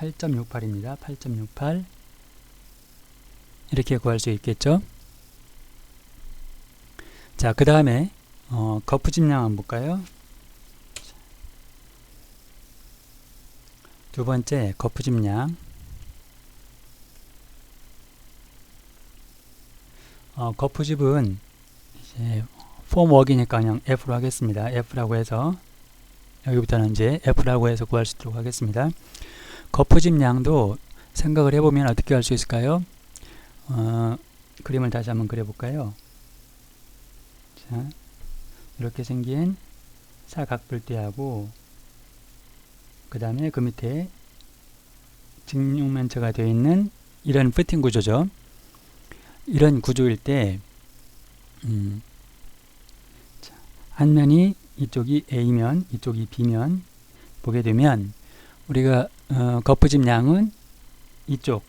8.68입니다. 8.68 이렇게 구할 수 있겠죠. 자, 그 다음에 거푸집량 한번 볼까요? 두 번째 거푸집량. 거푸집은 이제 폼워크이니까 그냥 F로 하겠습니다. F라고 해서 여기부터는 이제 F라고 해서 구할 수 있도록 하겠습니다. 거푸집량도 생각을 해보면 어떻게 할 수 있을까요? 그림을 다시 한번 그려볼까요? 자, 이렇게 생긴 사각뿔대하고 그 다음에 그 밑에 직육면체가 되어 있는 이런 푸팅 구조죠. 이런 구조일 때 한 면이 이쪽이 A면 이쪽이 B면 보게 되면 우리가 거푸집량은 이쪽,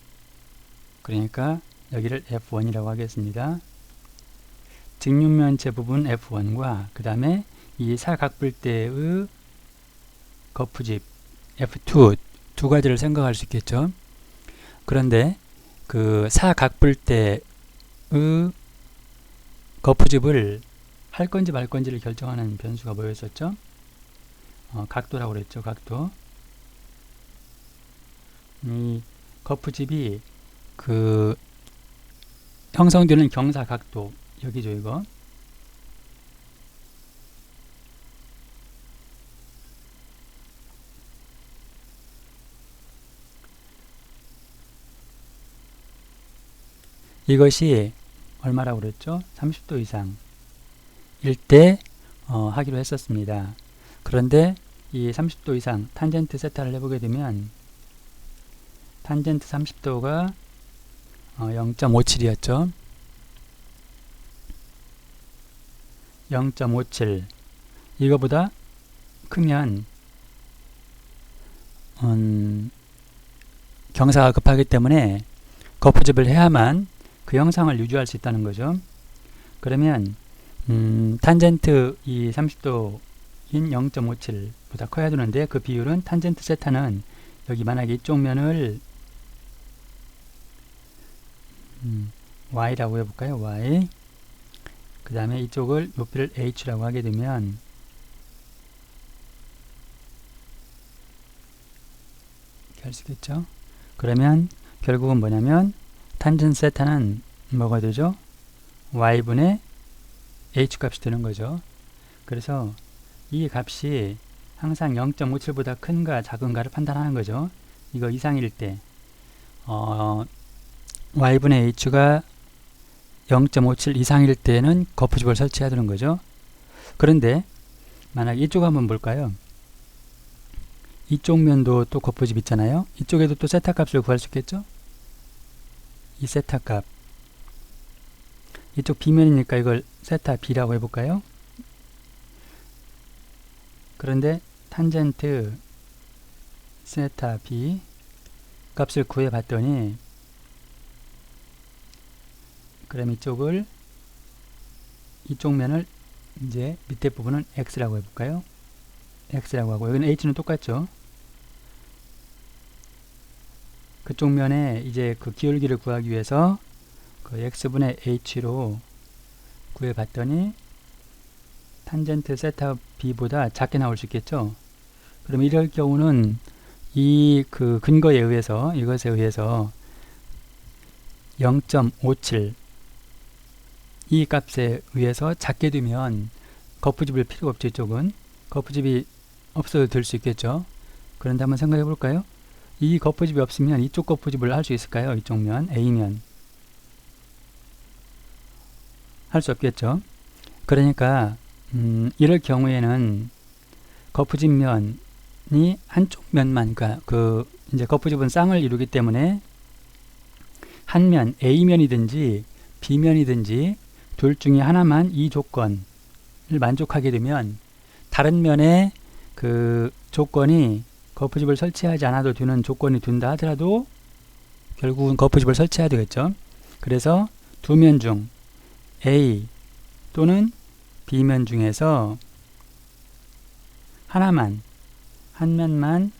그러니까 여기를 F1이라고 하겠습니다. 직육면체 부분 F1과 그 다음에 이 사각뿔대의 거푸집 F2 두 가지를 생각할 수 있겠죠. 그런데 그 사각뿔대의 거푸집을 할 건지 말 건지를 결정하는 변수가 뭐였었죠? 각도라고 그랬죠. 각도. 이 거푸집이 그 형성되는 경사각도 여기죠. 이거 이것이 얼마라고 그랬죠? 30도 이상 일 때 하기로 했었습니다. 그런데 이 30도 이상 탄젠트 세타를 해보게 되면 탄젠트 30도가 0.57이었죠. 0.57 이거보다 크면 경사가 급하기 때문에 거푸집을 해야만 그 형상을 유지할 수 있다는 거죠. 그러면 탄젠트 이 30도인 0.57보다 커야 되는데 그 비율은 탄젠트 세타는 여기 만약에 이쪽 면을 y라고 해볼까요? y 그 다음에 이쪽을 높이를 h라고 하게 되면 이렇게 할 수 있겠죠. 그러면 결국은 뭐냐면 탄젠트 세타는 뭐가 되죠? y분의 h 값이 되는 거죠. 그래서 이 값이 항상 0.57보다 큰가 작은가를 판단하는 거죠. 이거 이상일 때 y분의 h가 0.57 이상일 때는 거푸집을 설치해야 되는 거죠. 그런데 만약 이쪽 한번 볼까요? 이쪽 면도 또 거푸집 있잖아요. 이쪽에도 또 세타 값을 구할 수 있겠죠? 이 세타 값 이쪽 B면이니까 이걸 세타 B라고 해볼까요? 그런데 탄젠트 세타 B 값을 구해봤더니 그럼 이쪽 면을 이제 밑에 부분은 X라고 해볼까요? X라고 하고 여기는 H는 똑같죠? 그쪽 면에 이제 그 기울기를 구하기 위해서 그 X분의 H로 구해봤더니 탄젠트 세타 B보다 작게 나올 수 있겠죠? 그럼 이럴 경우는 이 그 근거에 의해서 이것에 의해서 0.57 이 값에 의해서 작게 되면 거푸집을 필요가 없죠. 이쪽은 거푸집이 없어도 될 수 있겠죠. 그런데 한번 생각해 볼까요? 이 거푸집이 없으면 이쪽 거푸집을 할 수 있을까요? 이쪽 면 A면 할 수 없겠죠. 그러니까 이럴 경우에는 거푸집 면이 한쪽 면만 그 이제 거푸집은 쌍을 이루기 때문에 한 면 A면이든지 B면이든지 둘 중에 하나만 이 조건을 만족하게 되면 다른 면에 그 조건이 거푸집을 설치하지 않아도 되는 조건이 된다 하더라도 결국은 거푸집을 설치해야 되겠죠. 그래서 두 면 중 A 또는 B면 중에서 한 면만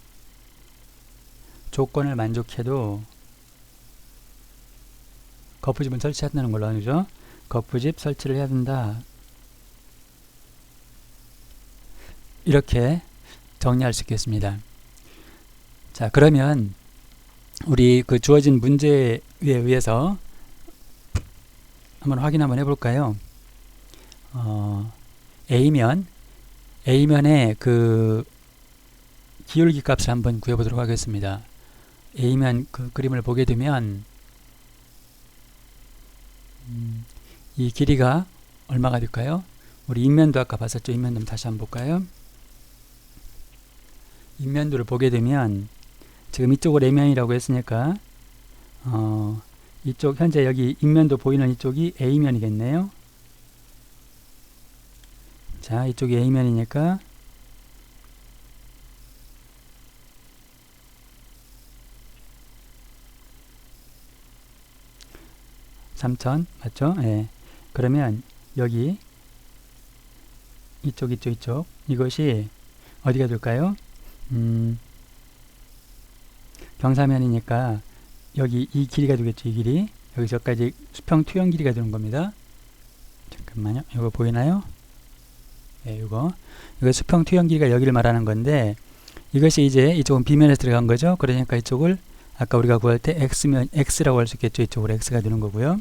조건을 만족해도 거푸집은 설치한다는 걸로 하죠. 거푸집 설치를 해야 된다. 이렇게 정리할 수 있겠습니다. 자, 그러면 우리 그 주어진 문제에 의해서 한번 확인 한번 해볼까요? A면의 그 기울기 값을 한번 구해보도록 하겠습니다. A면 그 그림을 보게 되면 이 길이가 얼마가 될까요? 우리 인면도 아까 봤었죠. 인면도 다시 한번 볼까요? 인면도를 보게 되면 지금 이쪽을 A면이라고 했으니까 이쪽 현재 여기 인면도 보이는 이쪽이 A면이겠네요. 자, 이쪽이 A면이니까 (3000) 맞죠? 예. 그러면 여기 이쪽 이것이 어디가 될까요? 경사면이니까 여기 이 길이가 되겠죠. 이 길이 여기서까지 수평 투영 길이가 되는 겁니다. 잠깐만요. 이거 보이나요? 네, 이거 수평 투영 길이가 여기를 말하는 건데 이것이 이제 이쪽은 B면에서 들어간 거죠. 그러니까 이쪽을 아까 우리가 구할 때 X라고 할 수 있겠죠. 이쪽으로 X가 되는 거고요.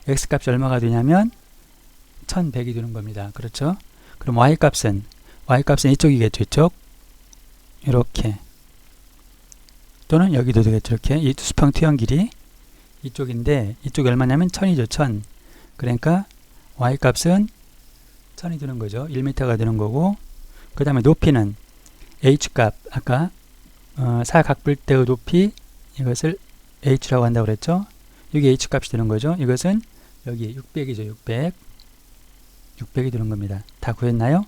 X 값이 얼마가 되냐면 1100이 되는 겁니다. 그렇죠? 그럼 Y 값은 이쪽이겠죠. 이쪽 이렇게 또는 여기도 되겠죠. 이렇게 이 수평 투영 길이 이쪽인데 이쪽이 얼마냐면 1000이죠. 1000. 그러니까 Y 값은 1000이 되는 거죠. 1m가 되는 거고 그 다음에 높이는 H 값 아까 사각불대의 높이 이것을 H라고 한다고 그랬죠. 여기 H 값이 되는 거죠. 이것은 여기 600이죠. 600이 되는 겁니다. 다 구했나요?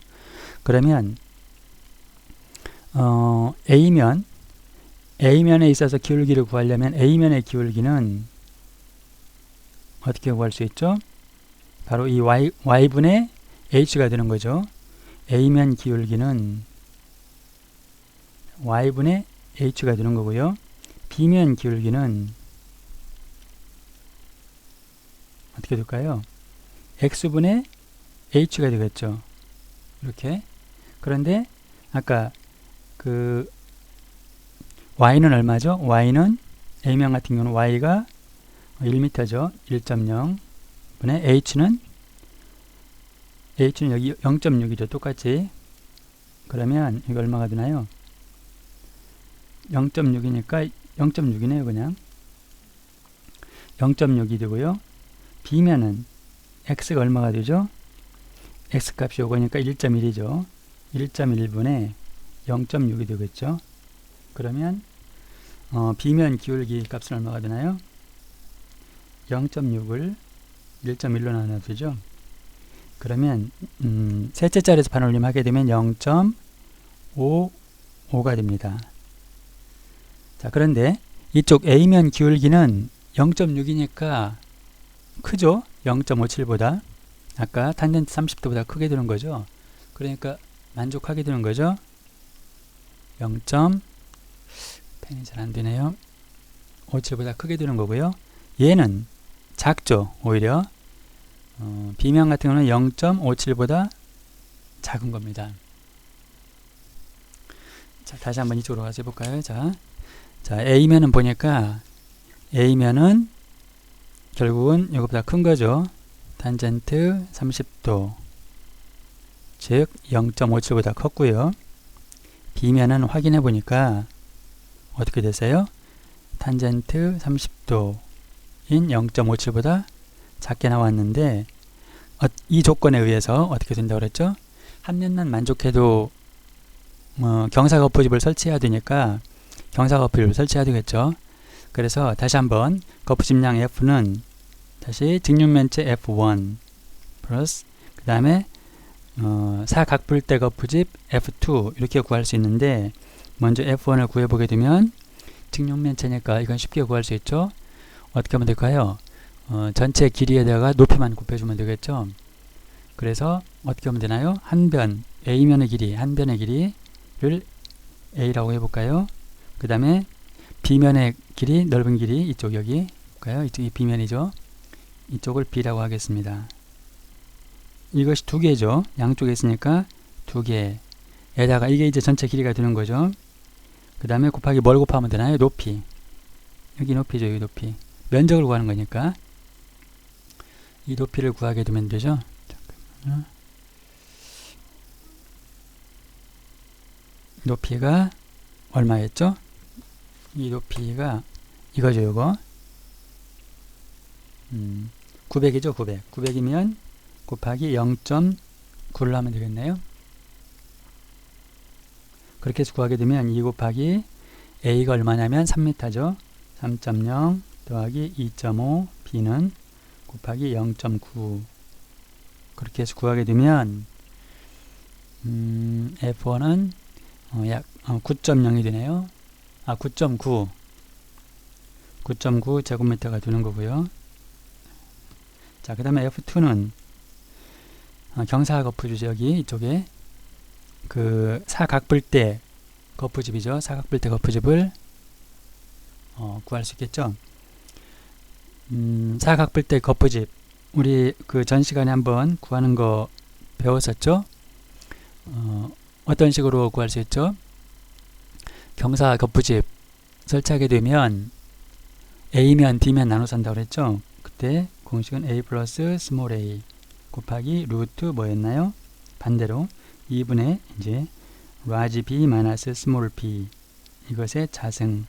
그러면 A면에 있어서 기울기를 구하려면 A면의 기울기는 어떻게 구할 수 있죠? 바로 이 Y분의 H가 되는 거죠. A면 기울기는 Y분의 H가 되는 거고요. B면 기울기는 어떻게 될까요? X분의 H가 되겠죠. 이렇게. 그런데 아까 그 Y는 얼마죠? Y는 A면 같은 경우는 Y가 1m죠. 1.0 분의 H는 여기 0.6이죠. 똑같이. 그러면 이거 얼마가 되나요? 0.6이니까 0.6이네요. 그냥 0.6이 되고요. B면은 X가 얼마가 되죠? X 값이 요거니까 1.1이죠. 1.1분의 0.6이 되겠죠. 그러면 B면 기울기 값은 얼마가 되나요? 0.6을 1.1로 나눠주죠. 그러면 셋째 자리에서 반올림하게 되면 0.55가 됩니다. 자, 그런데 이쪽 A면 기울기는 0.6이니까 크죠? 0.57보다 아까 탄젠트 30도보다 크게 되는 거죠. 그러니까 만족하게 되는 거죠. 펜이 잘 안되네요. 57보다 크게 되는 거고요. 얘는 작죠. 오히려 B면 같은 경우는 0.57보다 작은 겁니다. 자, 다시 한번 이쪽으로 가서 해볼까요? 자, A면은 보니까 A면은 결국은 이것보다 큰 거죠. 탄젠트 30도 즉 0.57보다 컸고요. B면은 확인해 보니까 어떻게 되세요? 탄젠트 30도인 0.57보다 작게 나왔는데 이 조건에 의해서 어떻게 된다고 그랬죠? 한 면만 만족해도 경사거푸집을 설치해야 되니까 경사거푸집을 설치해야 되겠죠. 그래서 다시 한번 거푸집량 F는 다시 직육면체 F1 플러스 그 다음에 사각불대 거푸집 F2 이렇게 구할 수 있는데 먼저 F1을 구해보게 되면 직육면체니까 이건 쉽게 구할 수 있죠. 어떻게 하면 될까요? 전체 길이에다가 높이만 곱해주면 되겠죠. 그래서 어떻게 하면 되나요? 한 변 A면의 길이, 한 변의 길이를 A라고 해볼까요? 그 다음에 B면의 길이, 넓은 길이 이쪽 여기 볼까요? 이쪽이 B면이죠. 이쪽을 B라고 하겠습니다. 이것이 두 개죠. 양쪽에 있으니까 두 개에다가 이게 이제 전체 길이가 되는 거죠. 그 다음에 곱하기 뭘 곱하면 되나요? 높이. 여기 높이죠. 여기 높이. 면적을 구하는 거니까 이 높이를 구하게 되면 되죠. 잠깐만요. 높이가 얼마였죠? 이 높이가 이거죠. 요거 900이죠. 900. 900이면 곱하기 0.9를 하면 되겠네요. 그렇게 해서 구하게 되면 2 곱하기 A가 얼마냐면 3m죠. 3.0 더하기 2.5 B는 곱하기 0.9 그렇게 해서 구하게 되면 F1은 약 9.0이 되네요. 9.9 제곱미터가 되는 거고요. 자, 그 다음에 F2는 경사 거푸집이죠. 여기 이쪽에 그 사각뿔대 거푸집이죠. 사각뿔대 거푸집을 구할 수 있겠죠. 사각뿔대 거푸집 우리 그 전 시간에 한번 구하는 거 배웠었죠. 어떤 식으로 구할 수 있죠? 경사 거푸집 설치하게 되면 A면 D면 나눠서 한다고 그랬죠. 그때 공식은 A 플러스 스몰 a 곱하기 루트 뭐였나요? 반대로 2분의 이제 large b 마이너스 스몰 b 이것의 자승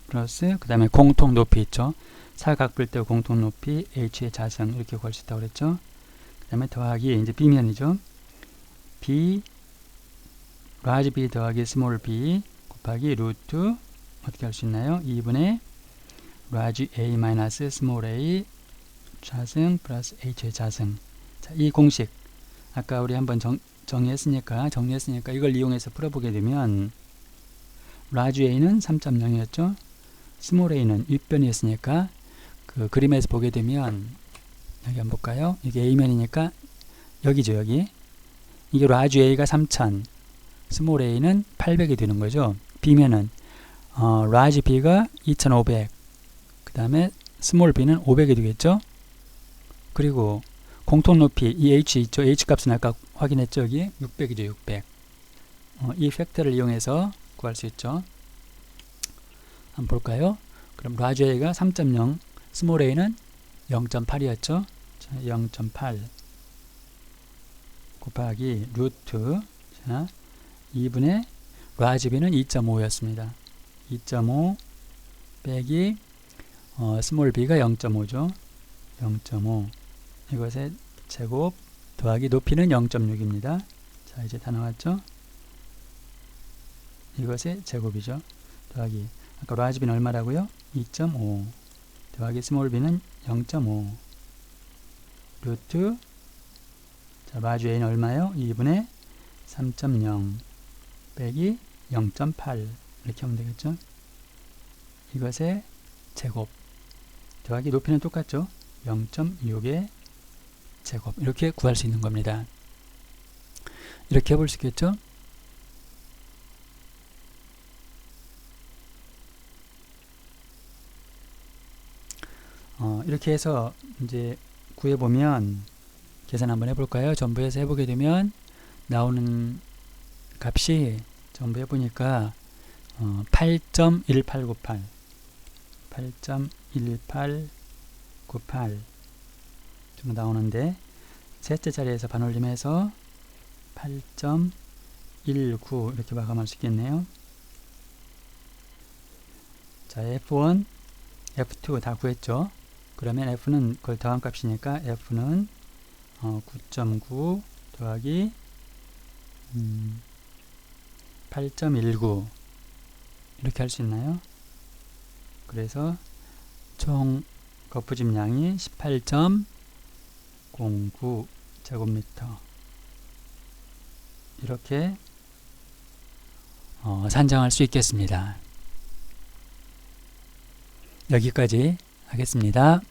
플러스 그 다음에 공통 높이 있죠. 사각뿔대 공통 높이 h의 자승 이렇게 구할 수 있다고 그랬죠. 그 다음에 더하기 이제 b면이죠. b large b 더하기 스몰 b 곱하기 루트 어떻게 할 수 있나요? 2분의 large a 마이너스 스몰 a 자승 플러스 h의 자승. 자, 이 공식 아까 우리 한번 정리했으니까 이걸 이용해서 풀어보게 되면 large a는 3.0이었죠. 스몰 a는 윗변이었으니까 그 그림에서 보게 되면 여기 한번 볼까요? 이게 a면이니까 여기죠. 여기 이게 large a가 3000 스몰 a는 800이 되는 거죠. b면은 large b가 2500 그 다음에 스몰 b는 500이 되겠죠. 그리고 공통 높이 이 h 있죠. h 값은 아까 확인했죠. 여기 600이죠. 600 이 팩터를 이용해서 구할 수 있죠. 한번 볼까요? 그럼 large a가 3.0 스몰 a는 0.8이었죠. 0.8 곱하기 루트 2분의 large b는 2.5였습니다. 2.5 빼기 스몰 b가 0.5죠. 0.5 이것의 제곱 더하기 높이는 0.6입니다. 자, 이제 다 나왔죠? 이것의 제곱이죠. 더하기 아까 large b는 얼마라고요? 2.5 더하기 스몰 b는 0.5 루트 자, large a는 얼마요? 2분의 3.0 빼기 0.8 이렇게 하면 되겠죠? 이것의 제곱 더하기 높이는 똑같죠? 0.6의 제곱 이렇게 구할 수 있는 겁니다. 이렇게 해볼 수 있겠죠? 이렇게 해서 이제 구해보면 계산 한번 해볼까요? 전부 해서 해보게 되면 나오는 값이 전부 해보니까 8.1898 8.1898 정도 나오는데 셋째 자리에서 반올림해서 8.19 이렇게 마감할 수 있겠네요. 자, F1, F2 다 구했죠. 그러면 F는 그걸 더한 값이니까 F는 9.9 더하기 8.19 이렇게 할 수 있나요? 그래서 총 거푸집량이 18.09 제곱미터 이렇게 산정할 수 있겠습니다. 여기까지 하겠습니다.